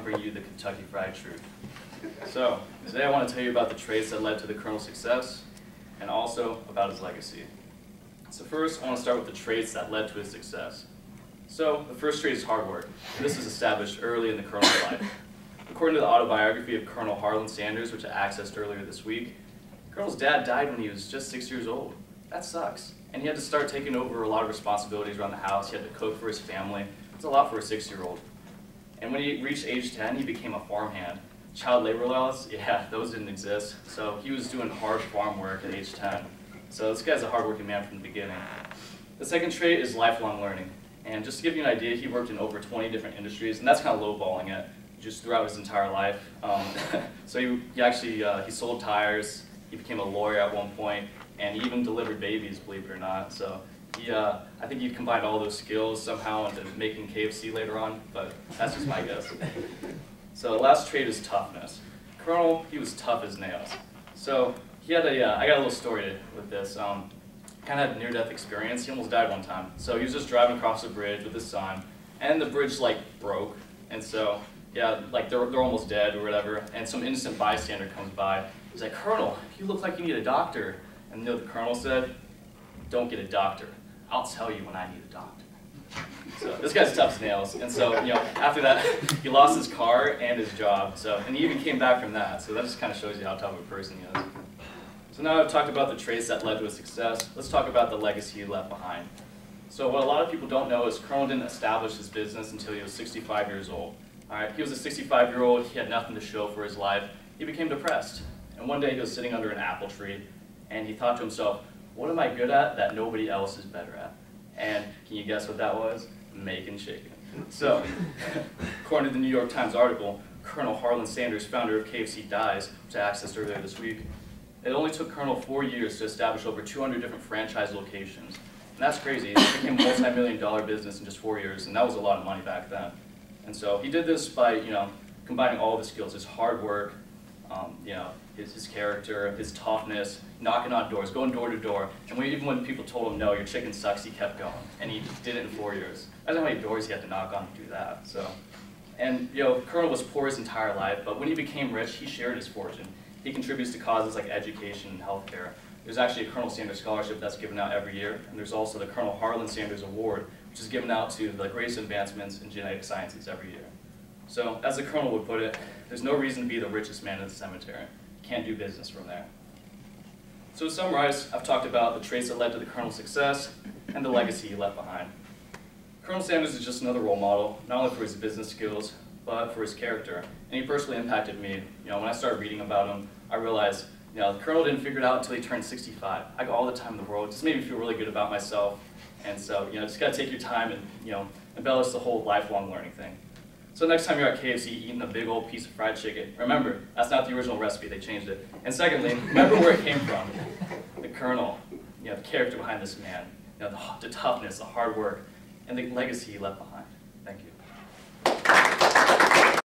bring you the Kentucky Fried Truth. So, today I want to tell you about the traits that led to the Colonel's success, and also about his legacy. So first, I want to start with the traits that led to his success. So, the first trait is hard work. This is established early in the Colonel's life. According to the autobiography of Colonel Harlan Sanders, which I accessed earlier this week, Colonel's dad died when he was just 6 years old. That sucks. And he had to start taking over a lot of responsibilities around the house. He had to cook for his family. It's a lot for a 6-year-old. And when he reached age 10, he became a farmhand. Child labor laws, yeah, those didn't exist. So he was doing hard farm work at age 10. So this guy's a hardworking man from the beginning. The second trait is lifelong learning. And just to give you an idea, he worked in over 20 different industries, and that's kind of lowballing it, just throughout his entire life. So he sold tires, he became a lawyer at one point, and he even delivered babies, believe it or not. So I think he combined all those skills somehow into making KFC later on, but that's just my guess. So the last trait is toughness. Colonel, he was tough as nails. So he had I got a little story with this. Kind of had a near-death experience. He almost died one time. So he was just driving across the bridge with his son, and the bridge broke. And so yeah, they're almost dead or whatever. And some innocent bystander comes by. He's like, "Colonel, you look like you need a doctor." And you know what the colonel said? "Don't get a doctor. I'll tell you when I need a doctor." So this guy's tough as nails. And so after that, he lost his car and his job. So and he even came back from that. So that just kind of shows you how tough of a person he is. So now I've talked about the traits that led to his success. Let's talk about the legacy he left behind. So what a lot of people don't know is Colonel didn't establish his business until he was 65 years old. All right, he was a 65-year-old. He had nothing to show for his life. He became depressed. And one day he was sitting under an apple tree, and he thought to himself, "What am I good at that nobody else is better at?" And can you guess what that was? Making chicken. So, according to the New York Times article, Colonel Harlan Sanders, founder of KFC, dies, which I accessed earlier this week. It only took Colonel 4 years to establish over 200 different franchise locations. And that's crazy. It became a multi-million-dollar business in just 4 years, and that was a lot of money back then. And so he did this by, combining all of his skills, his hard work, his character, his toughness, knocking on doors, going door to door. And even when people told him, "No, your chicken sucks," he kept going. And he did it in 4 years. I don't know how many doors he had to knock on to do that. So, and Colonel was poor his entire life, but when he became rich, he shared his fortune. He contributes to causes like education and healthcare. There's actually a Colonel Sanders Scholarship that's given out every year, and there's also the Colonel Harlan Sanders Award, which is given out to the greatest advancements in genetic sciences every year. So, as the Colonel would put it, there's no reason to be the richest man in the cemetery. Can't do business from there. So to summarize, I've talked about the traits that led to the Colonel's success and the legacy he left behind. Colonel Sanders is just another role model, not only for his business skills, but for his character. And he personally impacted me. When I started reading about him, I realized, the Colonel didn't figure it out until he turned 65. I got all the time in the world. It just made me feel really good about myself. And so, just gotta take your time and, embellish the whole lifelong learning thing. So next time you're at KFC eating a big old piece of fried chicken, remember, that's not the original recipe, they changed it. And secondly, remember where it came from. The Colonel, the character behind this man, the toughness, the hard work, and the legacy he left behind.